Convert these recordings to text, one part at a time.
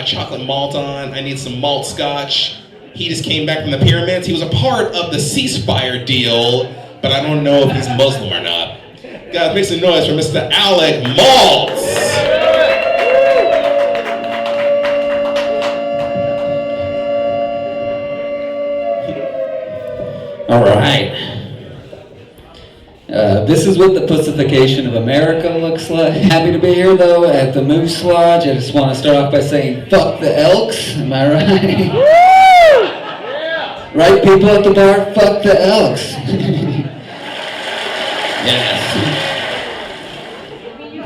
chocolate malt on. I need some malt scotch. He just came back from the pyramids. He was a part of the ceasefire deal, but I don't know if he's Muslim or not. Guys, make some noise for Mr. Alec Malt. All right. This is what the pussification of America looks like. Happy to be here, though, at the Moose Lodge. I just want to start off by saying, fuck the Elks. Am I right? Right, people at the bar? Fuck the Elks. Yes.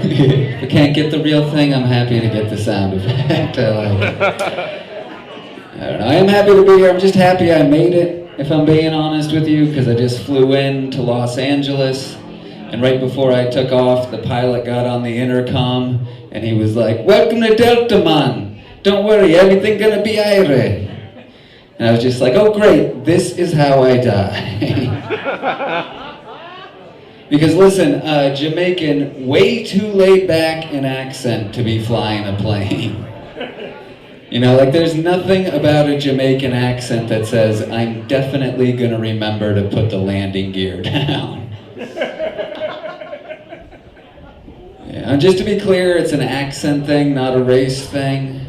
If I can't get the real thing, I'm happy to get the sound effect. I like it. I don't know. I am happy to be here. I'm just happy I made it, if I'm being honest with you, because I just flew in to Los Angeles, and right before I took off, the pilot got on the intercom, and he was like, "Welcome to Delta, man. Don't worry, everything gonna be alright." And I was just like, oh great, this is how I die. Because listen, Jamaican, way too laid back an accent to be flying a plane. You know, like there's nothing about a Jamaican accent that says, I'm definitely gonna remember to put the landing gear down. Yeah, and just to be clear, it's an accent thing, not a race thing.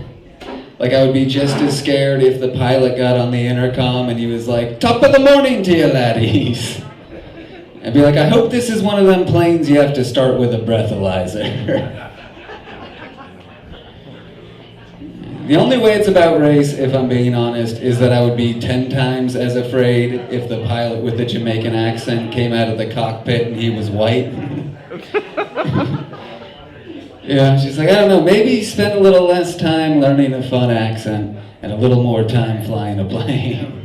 Like I would be just as scared if the pilot got on the intercom and he was like, top of the morning to you laddies. I'd be like, I hope this is one of them planes you have to start with a breathalyzer. The only way it's about race, if I'm being honest, is that I would be 10 times as afraid if the pilot with the Jamaican accent came out of the cockpit and he was white. Yeah, she's like, I don't know, maybe spend a little less time learning a fun accent and a little more time flying a plane.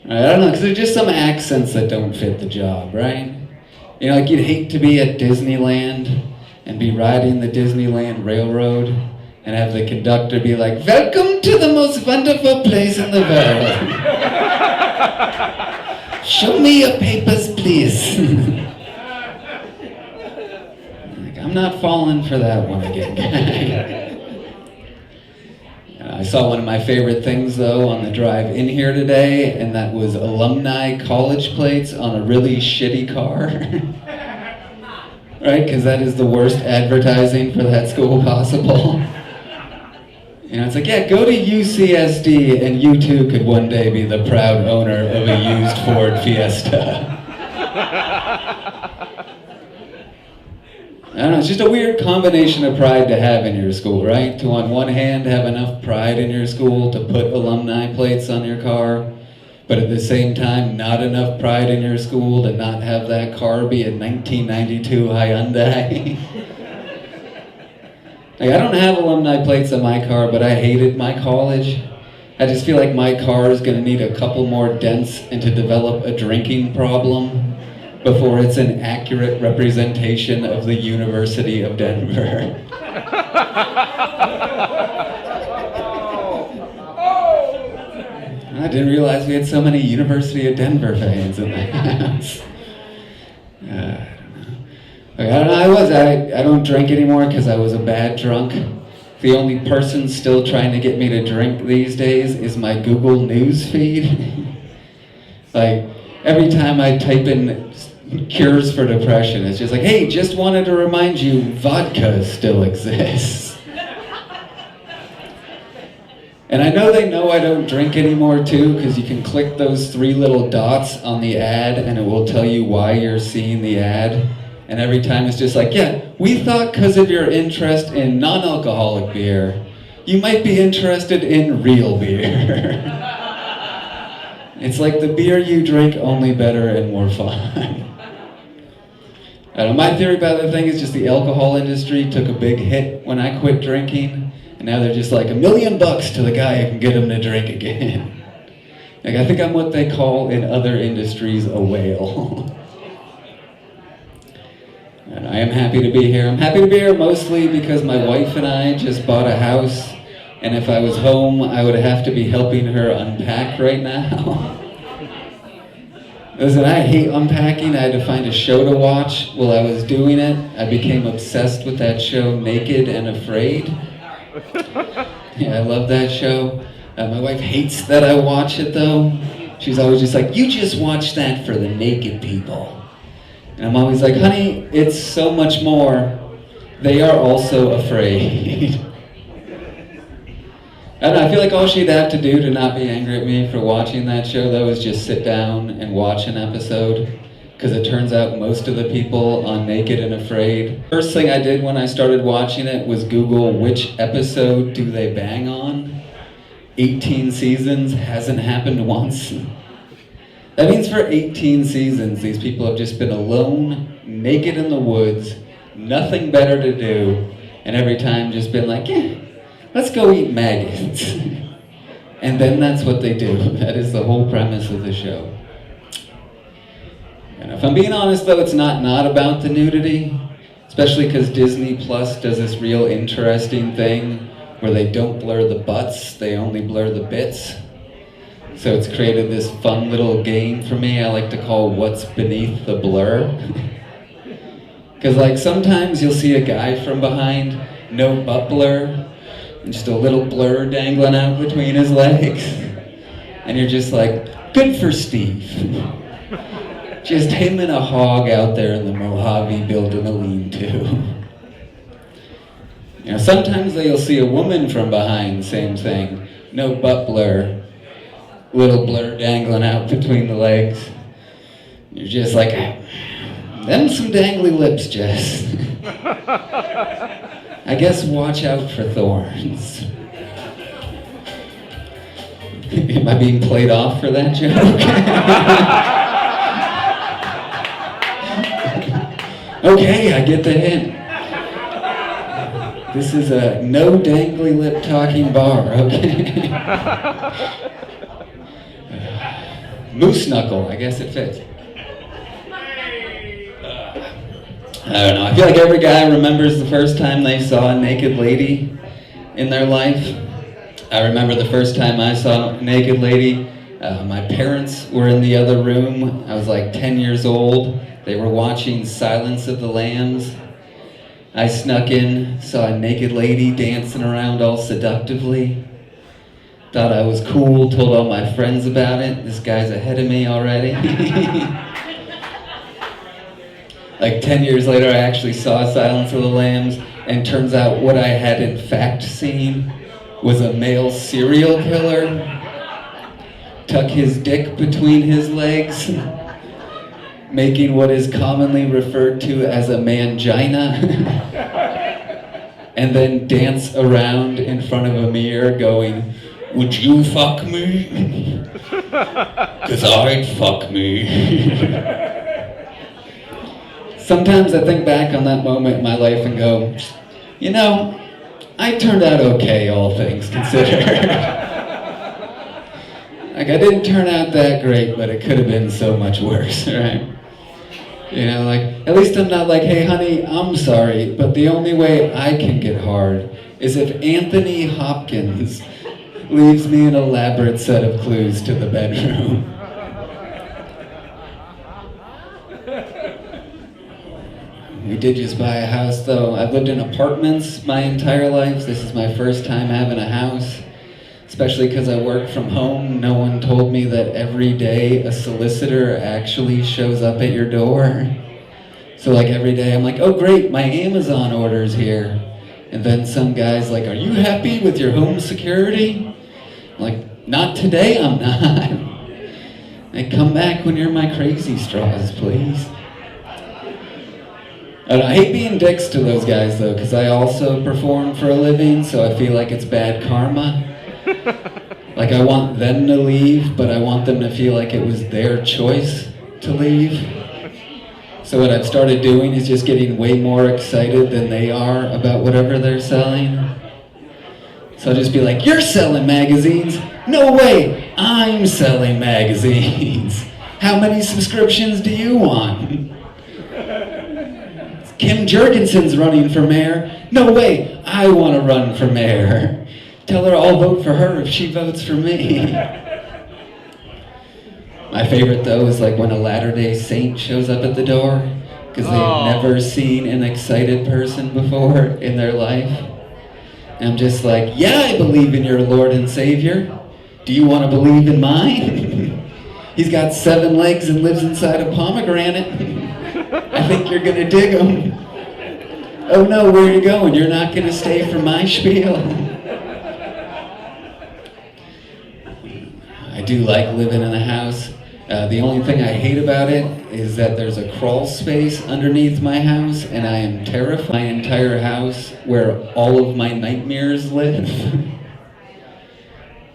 I don't know, because there's just some accents that don't fit the job, right? You know, like you'd hate to be at Disneyland and be riding the Disneyland Railroad and have the conductor be like, welcome to the most wonderful place in the world. Show me your papers, please. Like, I'm not falling for that one again, guy. I saw one of my favorite things, though, on the drive in here today, and that was alumni college plates on a really shitty car. Right? Because that is the worst advertising for that school possible. You know, it's like, yeah, go to UCSD, and you too could one day be the proud owner of a used Ford Fiesta. I don't know, it's just a weird combination of pride to have in your school, right? To on one hand have enough pride in your school to put alumni plates on your car, but at the same time not enough pride in your school to not have that car be a 1992 Hyundai. Like, I don't have alumni plates on my car, but I hated my college. I just feel like my car is going to need a couple more dents and to develop a drinking problem before it's an accurate representation of the University of Denver. I didn't realize we had so many University of Denver fans in the house. I don't know. I don't drink anymore because I was a bad drunk. The only person still trying to get me to drink these days is my Google News feed. Like, every time I type in cures for depression, it's just like, hey, just wanted to remind you, vodka still exists. And I know they know I don't drink anymore too, because you can click those 3 little dots on the ad and it will tell you why you're seeing the ad. And every time it's just like, yeah, we thought because of your interest in non-alcoholic beer, you might be interested in real beer. It's like the beer you drink, only better and more fun. I don't know, my theory about the thing is just the alcohol industry took a big hit when I quit drinking, and now they're just like $1 million to the guy who can get him to drink again. Like, I think I'm what they call in other industries a whale. And I am happy to be here. I'm happy to be here mostly because my wife and I just bought a house, and if I was home, I would have to be helping her unpack right now. Listen, I hate unpacking. I had to find a show to watch while I was doing it. I became obsessed with that show, Naked and Afraid. Yeah, I love that show. My wife hates that I watch it though. She's always just like, you just watch that for the naked people. And I'm always like, honey, it's so much more. They are also afraid. I don't know, I feel like all she'd have to do to not be angry at me for watching that show though is just sit down and watch an episode. Because it turns out most of the people on Naked and Afraid. First thing I did when I started watching it was Google which episode do they bang on. 18 seasons, hasn't happened once. That means for 18 seasons, these people have just been alone, naked in the woods, nothing better to do, and every time just been like, yeah, let's go eat maggots. And then that's what they do. That is the whole premise of the show. And if I'm being honest though, it's not about the nudity, especially because Disney Plus does this real interesting thing where they don't blur the butts, they only blur the bits. So it's created this fun little game for me I like to call What's Beneath the Blur. Because like sometimes you'll see a guy from behind, no butt blur, and just a little blur dangling out between his legs. And you're just like, good for Steve. Just him and a hog out there in the Mojave building a lean-to. You know, sometimes you'll see a woman from behind, same thing. No butt blur, little blur dangling out between the legs. You're just like, them some dangly lips, Jess. I guess watch out for thorns. Am I being played off for that joke? Okay, I get the hint. This is a no dangly lip talking bar, okay? Moose knuckle, I guess it fits. I don't know, I feel like every guy remembers the first time they saw a naked lady in their life. I remember the first time I saw a naked lady. My parents were in the other room. I was like 10 years old. They were watching Silence of the Lambs. I snuck in, saw a naked lady dancing around all seductively. Thought I was cool, told all my friends about it. This guy's ahead of me already. Like 10 years later, I actually saw Silence of the Lambs, and turns out what I had in fact seen was a male serial killer tuck his dick between his legs, making what is commonly referred to as a mangina, and then dance around in front of a mirror going, would you fuck me? 'Cause I'd fuck me. Sometimes I think back on that moment in my life and go, you know, I turned out okay, all things considered. Like, I didn't turn out that great, but it could have been so much worse, right? You know, like, at least I'm not like, hey, honey, I'm sorry, but the only way I can get hard is if Anthony Hopkins leaves me an elaborate set of clues to the bedroom. We did just buy a house, though. I've lived in apartments my entire life. This is my first time having a house. Especially because I work from home, no one told me that every day a solicitor actually shows up at your door. So like every day I'm like, oh great, my Amazon order's here. And then some guy's like, are you happy with your home security? I'm like, not today, I'm not. Hey, come back when you're my crazy straws, please. I hate being dicks to those guys though, because I also perform for a living, so I feel like it's bad karma. Like I want them to leave, but I want them to feel like it was their choice to leave. So what I've started doing is just getting way more excited than they are about whatever they're selling. So I'll just be like, you're selling magazines? No way, I'm selling magazines. How many subscriptions do you want? Kim Jurgensen's running for mayor. No way, I want to run for mayor. Tell her I'll vote for her if she votes for me. My favorite though is like when a Latter-day Saint shows up at the door because they've never seen an excited person before in their life. And I'm just like, yeah, I believe in your Lord and Savior. Do you want to believe in mine? He's got 7 legs and lives inside a pomegranate. I think you're going to dig him. Oh no, where are you going? You're not going to stay for my spiel? I do like living in a house. The only thing I hate about it is that there's a crawl space underneath my house, and I am terrified. My entire house, where all of my nightmares live.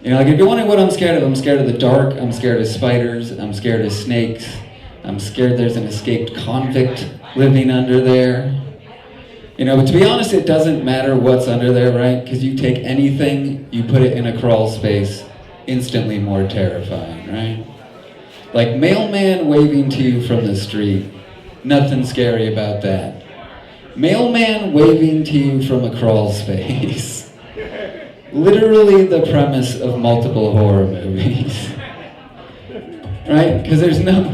You know, like if you're wondering what I'm scared of the dark, I'm scared of spiders, I'm scared of snakes, I'm scared there's an escaped convict living under there. You know, but to be honest, it doesn't matter what's under there, right? Because you take anything, you put it in a crawl space, instantly more terrifying, right? Like mailman waving to you from the street, nothing scary about that. Mailman waving to you from a crawl space. Literally the premise of multiple horror movies. Right? Because there's no...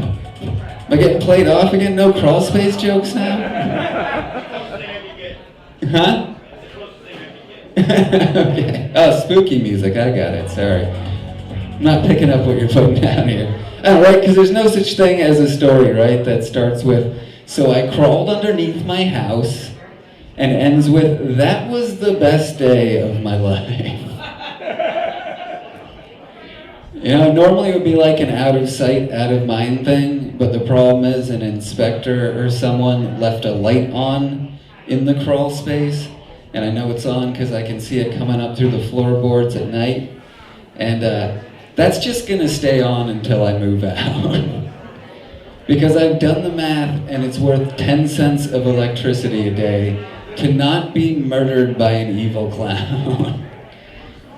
Am I getting played off again? No crawl space jokes now? Huh? Okay. Oh, spooky music. I got it. Sorry. I'm not picking up what you're putting down here. Oh, right, because there's no such thing as a story, right, that starts with, so I crawled underneath my house, and ends with, that was the best day of my life. You know, normally it would be like an out of sight, out of mind thing, but the problem is an inspector or someone left a light on in the crawl space, and I know it's on because I can see it coming up through the floorboards at night, and that's just gonna stay on until I move out. Because I've done the math and it's worth 10 cents of electricity a day to not be murdered by an evil clown.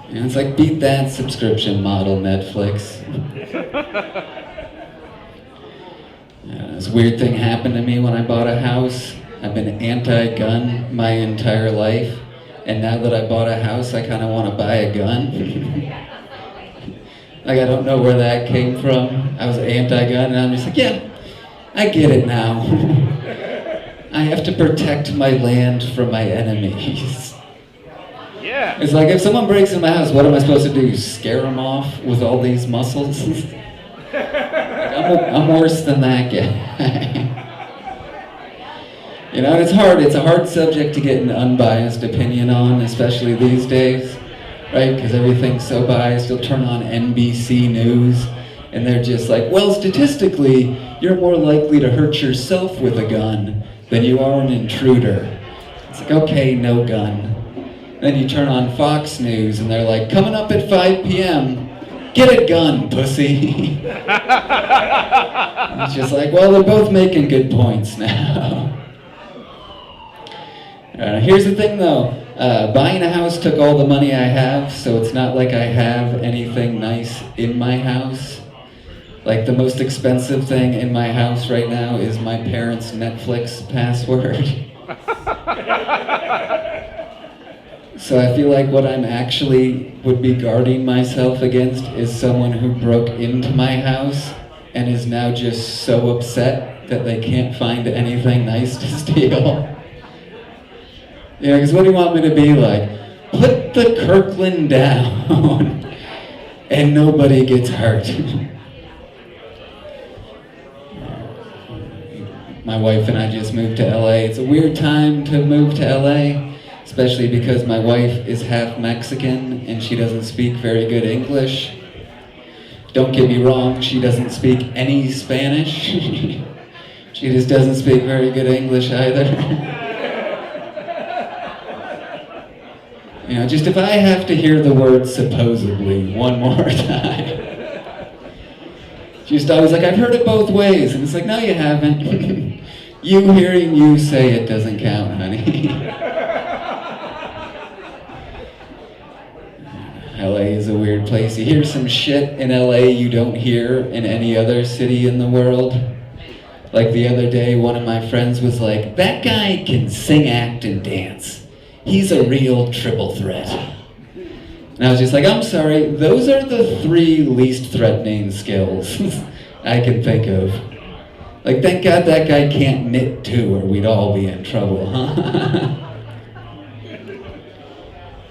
You know, it's like, beat that subscription model, Netflix. This weird thing happened to me when I bought a house. I've been anti-gun my entire life, and now that I bought a house, I kind of want to buy a gun. Like, I don't know where that came from. I was anti-gun, and I'm just like, yeah, I get it now. I have to protect my land from my enemies. Yeah. It's like, if someone breaks in my house, what am I supposed to do? Scare them off with all these muscles? I'm worse than that guy. You know, and it's hard. It's a hard subject to get an unbiased opinion on, especially these days. Right, because everything's so biased. You'll turn on NBC News, and they're just like, well, statistically, you're more likely to hurt yourself with a gun than you are an intruder. It's like, okay, no gun. Then you turn on Fox News, and they're like, coming up at 5 p.m., get a gun, pussy. It's just like, well, they're both making good points now. Here's the thing, though. Buying a house took all the money I have, so it's not like I have anything nice in my house. Like, the most expensive thing in my house right now is my parents' Netflix password. So I feel like what I'm actually would be guarding myself against is someone who broke into my house and is now just so upset that they can't find anything nice to steal. Yeah, because what do you want me to be like? Put the Kirkland down and nobody gets hurt. My wife and I just moved to LA. It's a weird time to move to LA, especially because my wife is half Mexican and she doesn't speak very good English. Don't get me wrong, she doesn't speak any Spanish. She just doesn't speak very good English either. You know, just if I have to hear the word supposedly one more time. She's always like, I've heard it both ways. And it's like, no, you haven't. You hearing you say it doesn't count, honey. LA is a weird place. You hear some shit in LA you don't hear in any other city in the world. Like the other day, one of my friends was like, that guy can sing, act, and dance. He's a real triple threat. And I was just like, I'm sorry, those are the 3 least threatening skills I can think of. Like, thank God that guy can't knit too, or we'd all be in trouble, huh?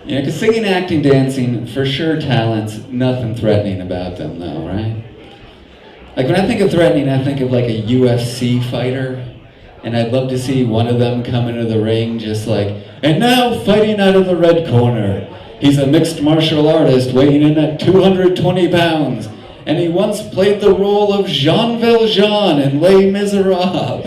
You know, because singing, acting, dancing, for sure talents, nothing threatening about them though, right? Like when I think of threatening, I think of like a UFC fighter, and I'd love to see one of them come into the ring just like, and now fighting out of the red corner, he's a mixed martial artist weighing in at 220 pounds, and he once played the role of Jean Valjean in Les Miserables.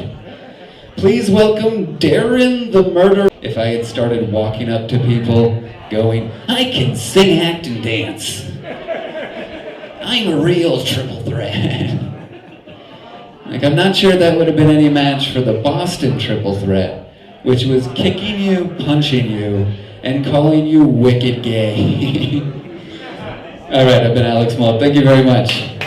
Please welcome Darren the Murderer. If I had started walking up to people going, I can sing, act, and dance. I'm a real triple threat. Like, I'm not sure that would have been any match for the Boston triple threat, which was kicking you, punching you, and calling you wicked gay. All right, I've been Alex Malt. Thank you very much.